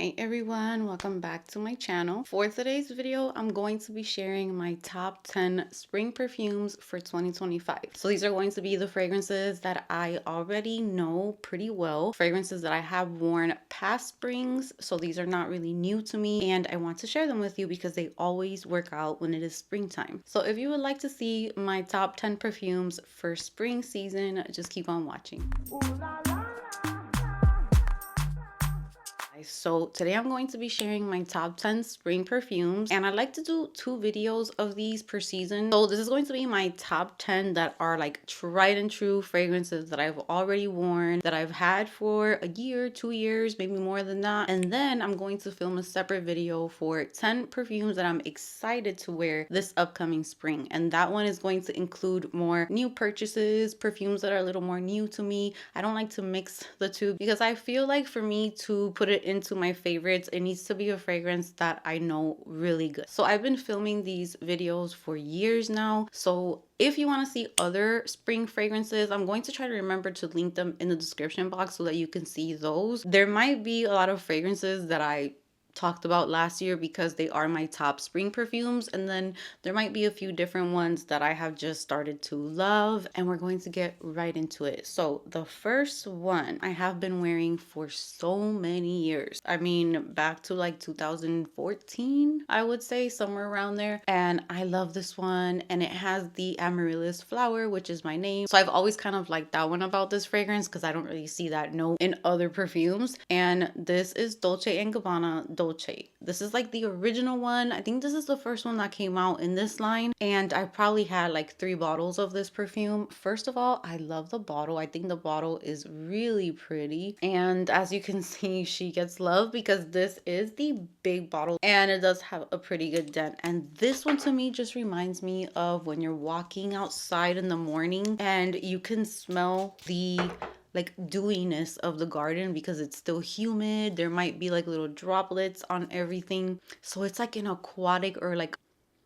Hey everyone, welcome back to my channel. For today's video, I'm going to be sharing my top 10 spring perfumes for 2025. So these are going to be the fragrances that I already know pretty well, fragrances that I have worn past springs. So these are not really new to me and I want to share them with you because they always work out when it is springtime. So if you would like to see my top 10 perfumes for spring season, just keep on watching. Ooh, la, la. So today I'm going to be sharing my top 10 spring perfumes and I like to do 2 videos of these per season. So this is going to be my top 10 that are like tried and true fragrances that I've already worn, that I've had for a year, 2 years, maybe more than that. And then I'm going to film a separate video for 10 perfumes that I'm excited to wear this upcoming spring. And that one is going to include more new purchases, perfumes that are a little more new to me. I don't like to mix the two because I feel like for me to put it into my favorites, it needs to be a fragrance that I know really good. So I've been filming these videos for years now. So if you want to see other spring fragrances, I'm going to try to remember to link them in the description box so that you can see those. There might be a lot of fragrances that I talked about last year because they are my top spring perfumes, and then there might be a few different ones that I have just started to love, and we're going to get right into it. So the first one I have been wearing for so many years, I mean back to like 2014, I would say, somewhere around there, and I love this one. And it has the amaryllis flower, which is my name, so I've always kind of liked that one about this fragrance because I don't really see that note in other perfumes. And this is Dolce & Gabbana Dolce. This is like the original one. I think this is the first one that came out in this line, and I probably had like 3 bottles of this perfume. First of all, I love the bottle. I think the bottle is really pretty, and as you can see, she gets love because this is the big bottle and it does have a pretty good dent. And this one to me just reminds me of when you're walking outside in the morning and you can smell the like dewiness of the garden because it's still humid. There might be like little droplets on everything. So it's like an aquatic, or like,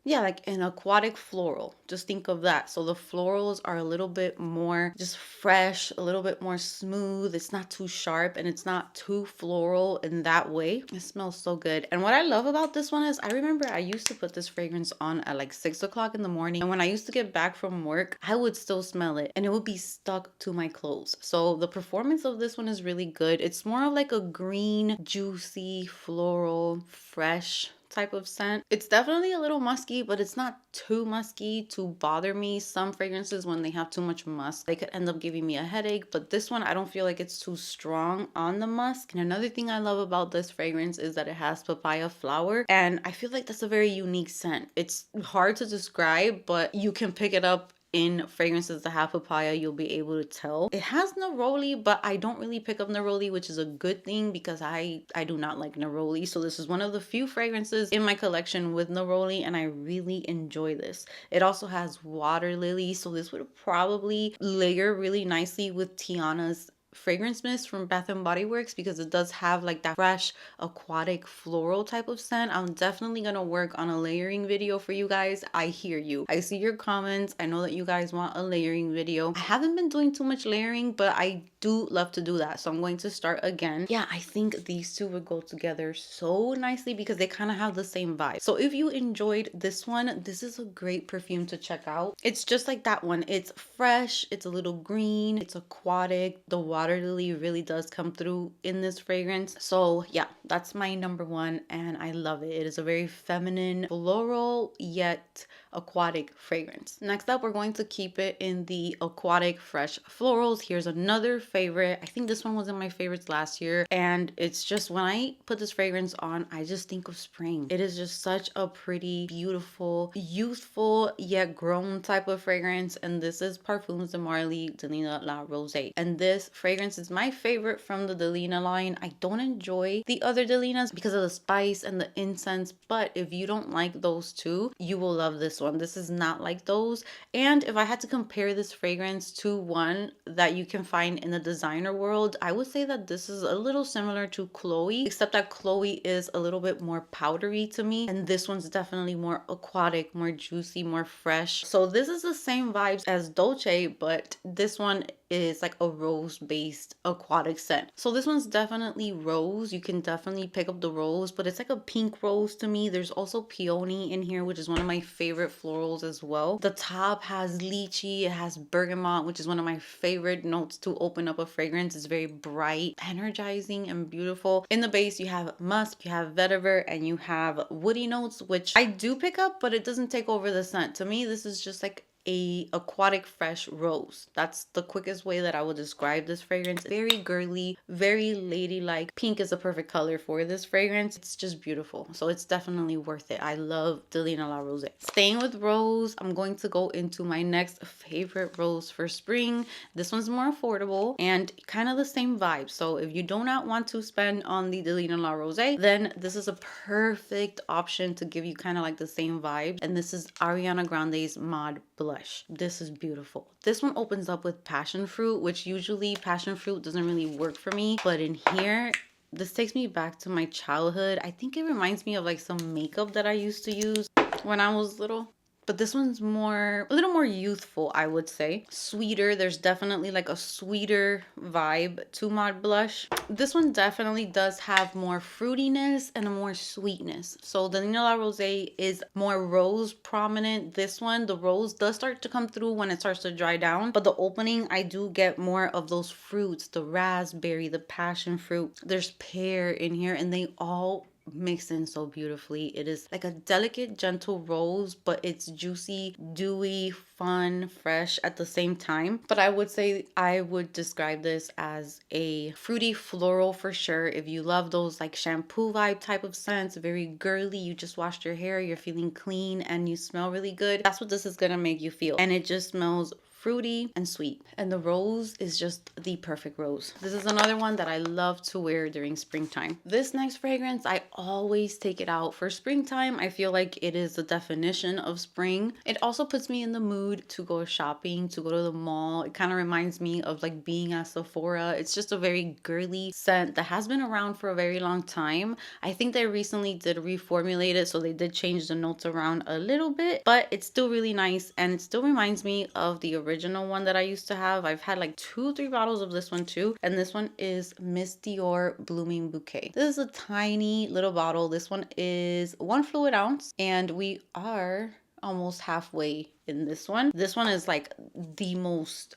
yeah, like an aquatic floral. Just think of that. So the florals are a little bit more just fresh, a little bit more smooth. It's not too sharp and it's not too floral in that way. It smells so good. And what I love about this one is I remember I used to put this fragrance on at like 6 o'clock in the morning. And when I used to get back from work, I would still smell it and it would be stuck to my clothes. So the performance of this one is really good. It's more of like a green, juicy, floral, fresh type of scent. It's definitely a little musky, but it's not too musky to bother me. Some fragrances, when they have too much musk, they could end up giving me a headache, but this one I don't feel like it's too strong on the musk. And another thing I love about this fragrance is that it has papaya flower, and I feel like that's a very unique scent. It's hard to describe, but you can pick it up in fragrances that have papaya. You'll be able to tell. It has neroli, but I don't really pick up neroli, which is a good thing because I do not like neroli. So this is one of the few fragrances in my collection with neroli, and I really enjoy this. It also has water lily, so this would probably layer really nicely with Tiana's fragrance mist from Bath and Body Works because it does have like that fresh aquatic floral type of scent. I'm definitely gonna work on a layering video for you guys. I hear you. I see your comments. I know that you guys want a layering video. I haven't been doing too much layering, but I do love to do that, so I'm going to start again. Yeah, I think these two would go together so nicely because they kind of have the same vibe. So if you enjoyed this one, this is a great perfume to check out. It's just like that one. It's fresh, it's a little green, it's aquatic. The water lily really does come through in this fragrance. So yeah, that's my number 1 and I love it. It is a very feminine, floral, yet aquatic fragrance. Next up, we're going to keep it in the aquatic fresh florals. Here's another favorite. I think this one was in my favorites last year, and it's just when I put this fragrance on, I just think of spring. It is just such a pretty, beautiful, youthful yet grown type of fragrance, and this is Perfumes de Marly Delina La Rose. And this fragrance is my favorite from the Delina line. I don't enjoy the other Delinas because of the spice and the incense, but if you don't like those two, you will love this one. This is not like those. And if I had to compare this fragrance to one that you can find in the designer world, I would say that this is a little similar to Chloe, except that Chloe is a little bit more powdery to me, and this one's definitely more aquatic, more juicy, more fresh. So this is the same vibes as Dolce, but this one is like a rose based aquatic scent. So this one's definitely rose. You can definitely pick up the rose, but it's like a pink rose to me. There's also peony in here, which is one of my favorite florals as well. The top has lychee, it has bergamot, which is one of my favorite notes to open up a fragrance. It's very bright, energizing, and beautiful. In the base, you have musk, you have vetiver, and you have woody notes, which I do pick up, but it doesn't take over the scent. To me, this is just like a aquatic fresh rose. That's the quickest way that I would describe this fragrance. Very girly, very ladylike. Pink is a perfect color for this fragrance. It's just beautiful. So it's definitely worth it. I love Delina La Rose. Staying with rose, I'm going to go into my next favorite rose for spring. This one's more affordable and kind of the same vibe. So if you do not want to spend on the Delina La Rose, then this is a perfect option to give you kind of like the same vibe. And this is Ariana Grande's Mod Blush. This is beautiful. This one opens up with passion fruit, which usually passion fruit doesn't really work for me, but in here, this takes me back to my childhood. I think it reminds me of like some makeup that I used to use when I was little. But this one's a little more youthful, I would say. Sweeter. There's definitely like a sweeter vibe to Mod Blush. This one definitely does have more fruitiness and a more sweetness. So the Nina La Rose is more rose prominent. This one, the rose does start to come through when it starts to dry down. But the opening, I do get more of those fruits. The raspberry, the passion fruit. There's pear in here, and they all mixed in so beautifully. It is like a delicate, gentle rose, but it's juicy, dewy, fun, fresh at the same time. But I would say I would describe this as a fruity floral for sure. If you love those like shampoo vibe type of scents, very girly, you just washed your hair, you're feeling clean, and you smell really good, that's what this is gonna make you feel. And it just smells fruity and sweet, and the rose is just the perfect rose. This is another one that I love to wear during springtime. This next fragrance, I always take it out for springtime. I feel like it is the definition of spring. It also puts me in the mood to go shopping, to go to the mall. It kind of reminds me of like being at Sephora. It's just a very girly scent that has been around for a very long time. I think they recently did reformulate it, so they did change the notes around a little bit, but it's still really nice, and it still reminds me of the original one that I used to have. I've had like 2-3 bottles of this one too, and this one is Miss Dior Blooming Bouquet. This is a tiny little bottle. This one is 1 fluid ounce, and we are almost halfway in this one. This one is like the most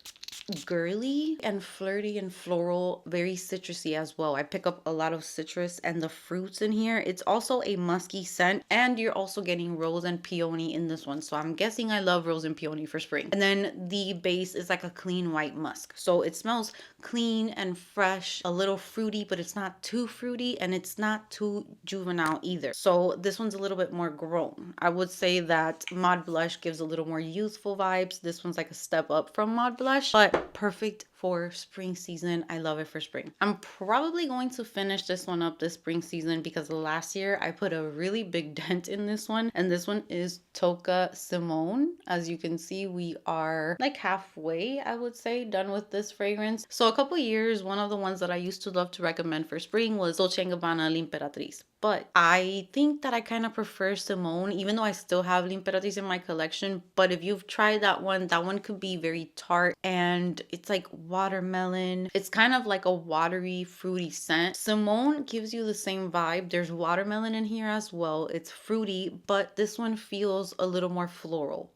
girly and flirty and floral, very citrusy as well. I pick up a lot of citrus and the fruits in here. It's also a musky scent, and you're also getting rose and peony in this one, so I'm guessing I love rose and peony for spring. And then the base is like a clean white musk, so it smells clean and fresh, a little fruity, but it's not too fruity and it's not too juvenile either. So this one's a little bit more grown. I would say that Mod Blush gives a little more youthful vibes. This one's like a step up from Mod Blush, but perfect for spring season. I love it for spring. I'm probably going to finish this one up this spring season because last year I put a really big dent in this one, and this one is Toca Simone. As you can see, we are like halfway, I would say, done with this fragrance. So a couple years, one of the ones that I used to love to recommend for spring was Dolce & Gabbana L'Imperatrice. But I think that I kind of prefer Simone, even though I still have L'Imperatrice in my collection. But if you've tried that one could be very tart, and it's like watermelon. It's kind of like a watery, fruity scent. Simone gives you the same vibe. There's watermelon in here as well. It's fruity, but this one feels a little more floral.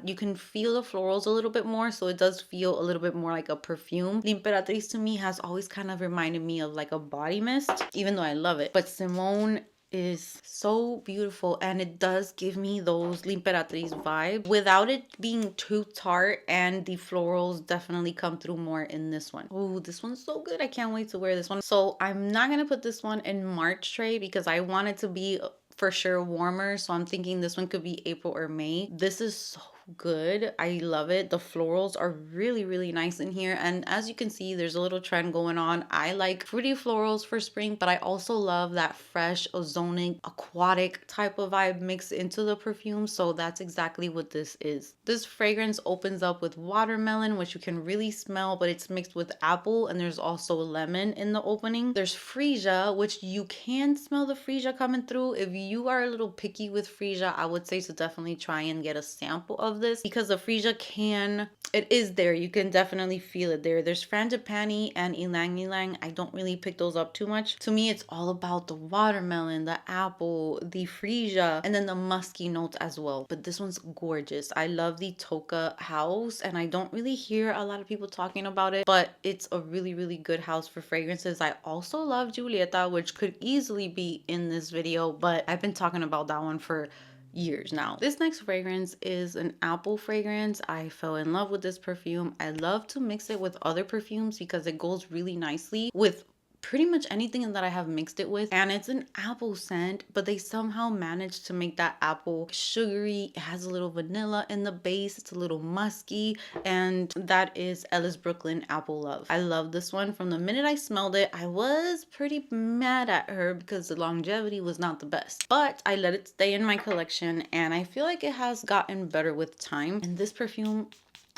You can feel the florals a little bit more, so it does feel a little bit more like a perfume. L'Imperatrice to me has always kind of reminded me of like a body mist, even though I love it. But Simone is so beautiful, and it does give me those L'Imperatrice vibes without it being too tart, and the florals definitely come through more in this one. Oh, this one's so good. I can't wait to wear this one. So I'm not gonna put this one in March tray because I want it to be for sure warmer, so I'm thinking this one could be April or May. This is so good. I love it. The florals are really, really nice in here, and as you can see, there's a little trend going on. I like fruity florals for spring, but I also love that fresh, ozonic, aquatic type of vibe mixed into the perfume, so that's exactly what this is. This fragrance opens up with watermelon, which you can really smell, but it's mixed with apple, and there's also lemon in the opening. There's freesia, which you can smell the freesia coming through. If you are a little picky with freesia, I would say to definitely try and get a sample of love this because the freesia it is there. You can definitely feel it there. There's frangipani and ylang ylang. I don't really pick those up too much. To me, it's all about the watermelon, the apple, the freesia, and then the musky notes as well. But this one's gorgeous. I love the Toka house, and I don't really hear a lot of people talking about it, but it's a really, really good house for fragrances. I also love Julieta, which could easily be in this video, but I've been talking about that one for years now. This next fragrance is an apple fragrance. I fell in love with this perfume. I love to mix it with other perfumes because it goes really nicely with pretty much anything that I have mixed it with. And it's an apple scent, but they somehow managed to make that apple sugary. It has a little vanilla in the base. It's a little musky, and that is Ellis Brooklyn Apple Love. I love this one. From the minute I smelled it, I was pretty mad at her because the longevity was not the best, but I let it stay in my collection, and I feel like it has gotten better with time. And this perfume,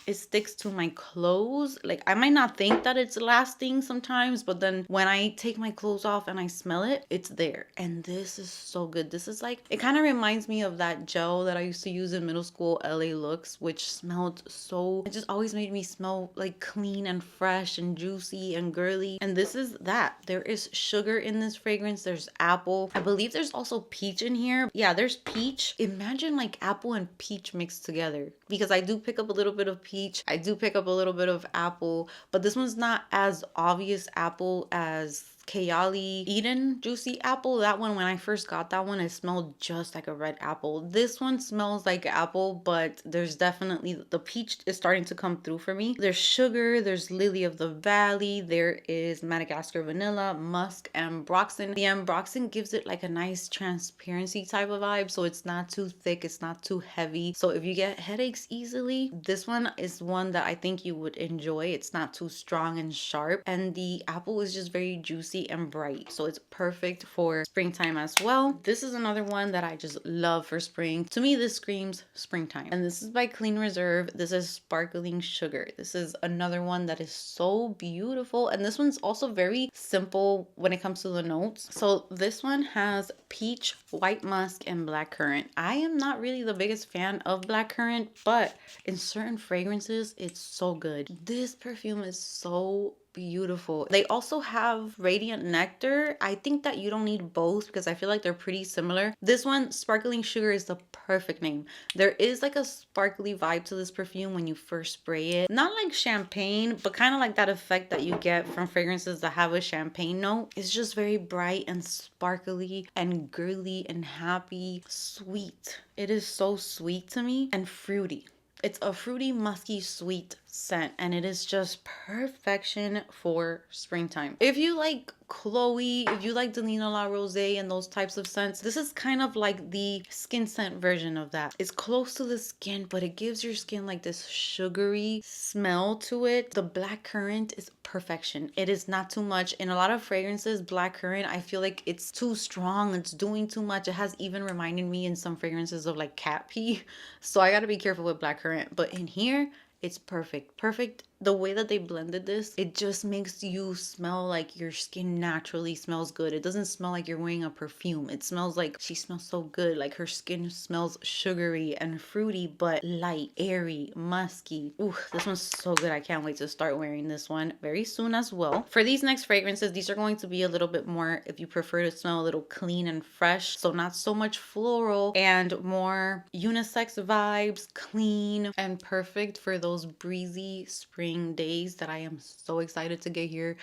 it sticks to my clothes. Like, I might not think that it's lasting sometimes, but then when I take my clothes off and I smell it, it's there. And this is so good. This is like, it kind of reminds me of that gel that I used to use in middle school, LA Looks, which smelled so, it just always made me smell like clean and fresh and juicy and girly. And this is that. There is sugar in this fragrance. There's apple. I believe there's also peach in here. Yeah, there's peach. Imagine like apple and peach mixed together, because I do pick up a little bit of peach. I do pick up a little bit of apple, but this one's not as obvious apple as Kayali Eden Juicy Apple. That one, when I first got that one, it smelled just like a red apple. This one smells like apple, but there's definitely, the peach is starting to come through for me. There's sugar, there's Lily of the Valley, there is Madagascar Vanilla, Musk, and Ambroxan. The Ambroxan gives it like a nice transparency type of vibe, so it's not too thick, it's not too heavy. So if you get headaches easily, this one is one that I think you would enjoy. It's not too strong and sharp, and the apple is just very juicy and bright, so it's perfect for springtime as well. This is another one that I just love for spring. To me, this screams springtime, and this is by Clean Reserve. This is Sparkling Sugar. This is another one that is so beautiful, and this one's also very simple when it comes to the notes. So this one has peach, white musk, and blackcurrant. I am not really the biggest fan of blackcurrant, but in certain fragrances, it's so good. This perfume is so beautiful. They also have Radiant Nectar. I think that you don't need both because I feel like they're pretty similar. This one, Sparkling Sugar, is the perfect name. There is like a sparkly vibe to this perfume when you first spray it. Not like champagne, but kind of like that effect that you get from fragrances that have a champagne note. It's just very bright and sparkly and girly and happy, sweet. It is so sweet to me, and fruity. It's a fruity, musky, sweet scent, and it is just perfection for springtime. If you like Chloe, if you like Delina La Rose and those types of scents, this is kind of like the skin scent version of that. It's close to the skin, but it gives your skin like this sugary smell to it. The blackcurrant is perfection. It is not too much. In a lot of fragrances, blackcurrant, I feel like it's too strong. It's doing too much. It has even reminded me in some fragrances of like cat pee. So I gotta be careful with blackcurrant. But in here, it's perfect. Perfect. The way that they blended this, it just makes you smell like your skin naturally smells good. It doesn't smell like you're wearing a perfume. It smells like she smells so good. Like her skin smells sugary and fruity, but light, airy, musky. Ooh, this one's so good. I can't wait to start wearing this one very soon as well. For these next fragrances, these are going to be a little bit more, if you prefer to smell a little clean and fresh. So not so much floral and more unisex vibes, clean and perfect for those breezy spring days that I am so excited to get here.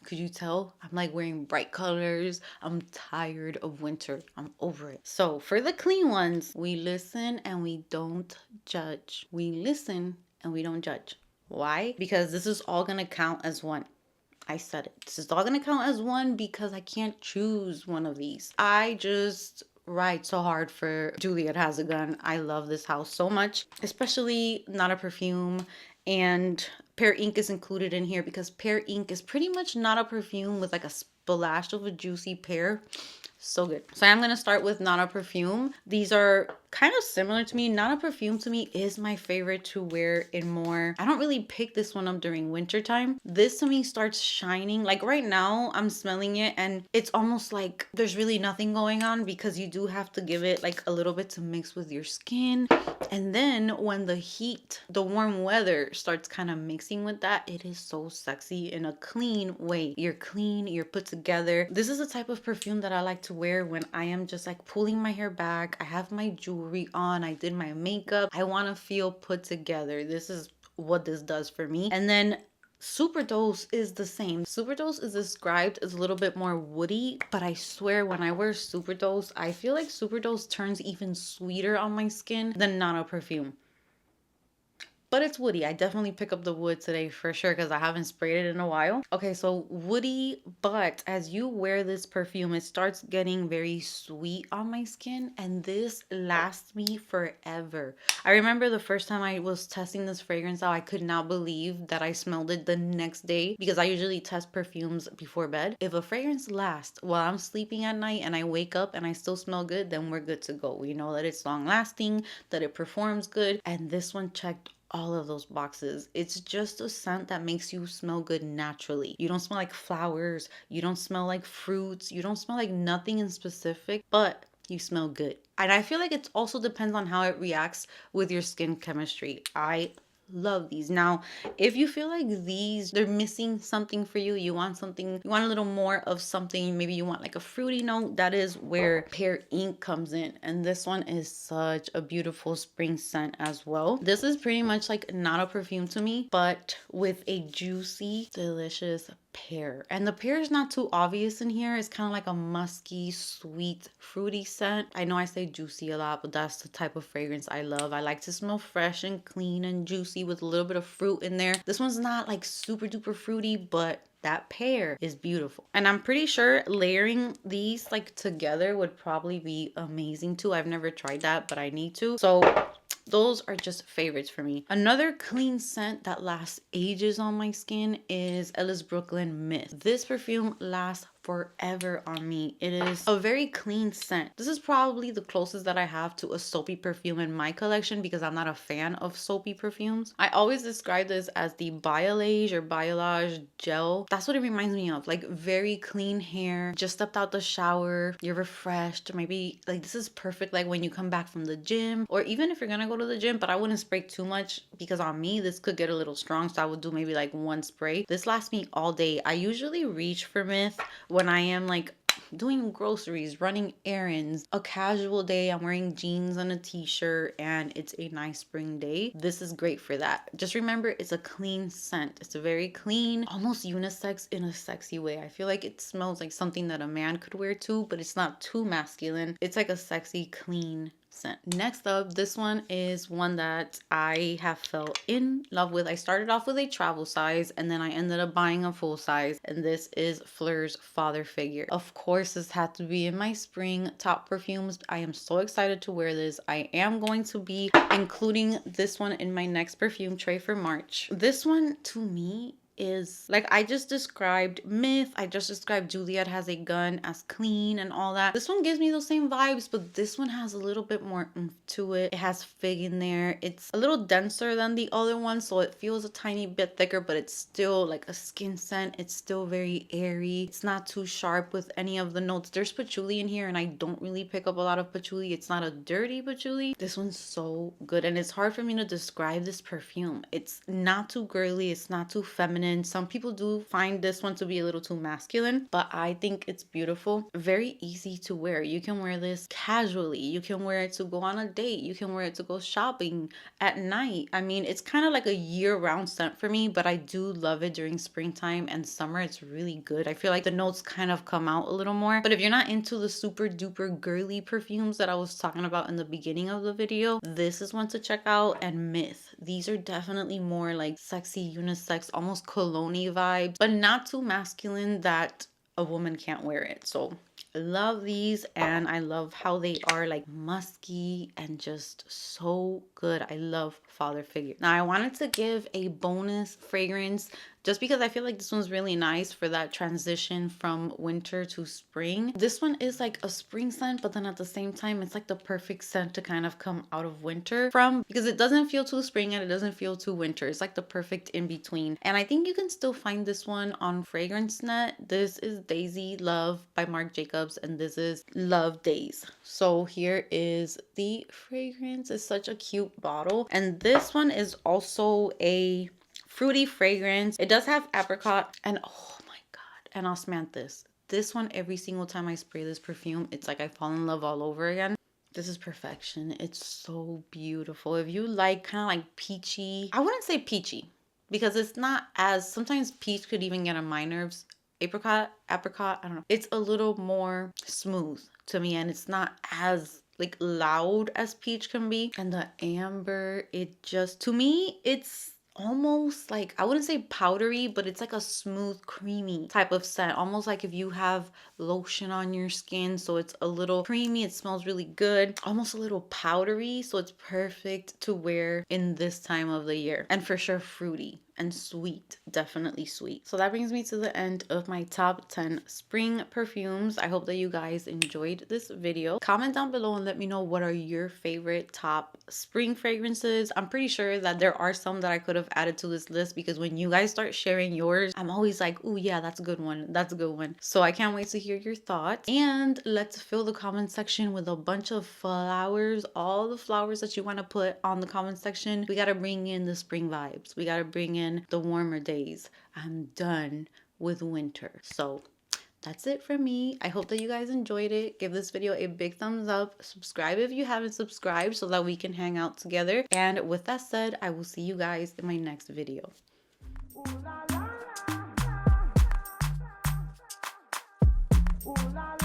Could you tell? I'm like wearing bright colors. I'm tired of winter. I'm over it. So for the clean ones, we listen and we don't judge. We listen and we don't judge. Why? Because this is all gonna count as one. I said it. This is all gonna count as one because I can't choose one of these. I just ride so hard for Juliet Has a Gun. I love this house so much, especially Not a Perfume, and Pear Ink is included in here because Pear Ink is pretty much not a perfume with like a splash of a juicy pear. So good. So I'm gonna start with Nana Perfume. These are kind of similar to me. Nana Perfume to me is my favorite to wear in more. I don't really pick this one up during winter time. This to me starts shining. Like right now I'm smelling it and it's almost like there's really nothing going on, because you do have to give it like a little bit to mix with your skin. And then when the heat, the warm weather starts kind of mixing with that, it is so sexy in a clean way. You're clean, you're put together. This is the type of perfume that I like to wear when I am just like pulling my hair back. I have my jewelry on, I did my makeup. I want to feel put together. This is what this does for me. And then Superdose is the same. Superdose is described as a little bit more woody, but I swear when I wear Superdose, I feel like Superdose turns even sweeter on my skin than Nano Perfume. But it's woody. I definitely pick up the wood today for sure, because I haven't sprayed it in a while. Okay, so woody, but as you wear this perfume, it starts getting very sweet on my skin, and this lasts me forever. I remember the first time I was testing this fragrance out, I could not believe that I smelled it the next day, because I usually test perfumes before bed. If a fragrance lasts while I'm sleeping at night and I wake up and I still smell good, then we're good to go. We know that it's long lasting, that it performs good, and this one checked all of those boxes. It's just a scent that makes you smell good naturally. You don't smell like flowers, you don't smell like fruits, you don't smell like nothing in specific, but you smell good. And I feel like it also depends on how it reacts with your skin chemistry. I love these. Now, if you feel like these, they're missing something for you, you want something, you want a little more of something, maybe you want like a fruity note, that is where Pear Ink comes in. And this one is such a beautiful spring scent as well. This is pretty much like not a perfume to me, but with a juicy, delicious pear. And the pear is not too obvious in here. It's kind of like a musky, sweet, fruity scent. I know I say juicy a lot, but that's the type of fragrance I love. I like to smell fresh and clean and juicy with a little bit of fruit in there. This one's not like super duper fruity, but that pear is beautiful. And I'm pretty sure layering these like together would probably be amazing too. I've never tried that, but I need to. So those are just favorites for me. Another clean scent that lasts ages on my skin is Ellis Brooklyn Myth. This perfume lasts forever on me. It is a very clean scent. This is probably the closest that I have to a soapy perfume in my collection, because I'm not a fan of soapy perfumes. I always describe this as the Biolage or Biolage gel. That's what it reminds me of. Like very clean hair, just stepped out the shower, you're refreshed. Maybe like this is perfect like when you come back from the gym, or even if you're gonna go to the gym, but I wouldn't spray too much, because on me this could get a little strong, so I would do maybe like one spray. This lasts me all day. I usually reach for Myth when I am like doing groceries, running errands, a casual day, I'm wearing jeans and a t-shirt, and it's a nice spring day. This is great for that. Just remember, it's a clean scent. It's a very clean, almost unisex in a sexy way. I feel like it smells like something that a man could wear too, but it's not too masculine. It's like a sexy, clean scent. Next up, this one is one that I have fell in love with. I started off with a travel size and then I ended up buying a full size, and this is Fleur's Father Figure. Of course, this had to be in my spring top perfumes. I am so excited to wear this. I am going to be including this one in my next perfume tray for March. This one to me is like, I just described Myth, I just described Juliet Has a Gun as clean and all that. This one gives me those same vibes, but this one has a little bit more oomph to it. It has fig in there. It's a little denser than the other one, so it feels a tiny bit thicker, but it's still like a skin scent. It's still very airy. It's not too sharp with any of the notes. There's patchouli in here and I don't really pick up a lot of patchouli. It's not a dirty patchouli. This one's so good, and it's hard for me to describe this perfume. It's not too girly, it's not too feminine. Some people do find this one to be a little too masculine, but I think it's beautiful. Very easy to wear. You can wear this casually. You can wear it to go on a date. You can wear it to go shopping at night. I mean, it's kind of like a year-round scent for me, but I do love it during springtime and summer. It's really good. I feel like the notes kind of come out a little more. But if you're not into the super duper girly perfumes that I was talking about in the beginning of the video, this is one to check out. And Myth. These are definitely more like sexy, unisex, almost cologne vibes, but not too masculine that a woman can't wear it. So I love these, and I love how they are like musky and just so good. I love Father Figure. Now I wanted to give a bonus fragrance just because I feel like this one's really nice for that transition from winter to spring. This one is like a spring scent, but then at the same time, it's like the perfect scent to kind of come out of winter from, because it doesn't feel too spring and it doesn't feel too winter. It's like the perfect in between. And I think you can still find this one on FragranceNet. This is Daisy Love by Marc Jacobs, and this is Love Days. So here is the fragrance. It's such a cute bottle, and this one is also a fruity fragrance. It does have apricot, and oh my god, and osmanthus. This one, every single time I spray this perfume, it's like I fall in love all over again. This is perfection. It's so beautiful. If you like kind of like peachy, I wouldn't say peachy because it's not as, sometimes peach could even get on my nerves. Apricot, I don't know. It's a little more smooth to me, and it's not as like loud as peach can be. And the amber, it just, to me, it's almost like, I wouldn't say powdery, but it's like a smooth, creamy type of scent. Almost like if you have lotion on your skin, so it's a little creamy, it smells really good, almost a little powdery, so it's perfect to wear in this time of the year. And for sure fruity and sweet, definitely sweet. So that brings me to the end of my top 10 spring perfumes. I hope that you guys enjoyed this video. Comment down below and let me know what are your favorite top spring fragrances. I'm pretty sure that there are some that I could have added to this list, because when you guys start sharing yours, I'm always like, oh yeah, that's a good one, that's a good one. So I can't wait to hear your thoughts, and let's fill the comment section with a bunch of flowers, all the flowers that you want to put on the comment section. We got to bring in the spring vibes, we got to bring in the warmer days. I'm done with winter. So that's it for me. I hope that you guys enjoyed it. Give this video a big thumbs up. Subscribe if you haven't subscribed so that we can hang out together. And with that said, I will see you guys in my next video. Ooh, la, la, la, la. Ooh, la, la.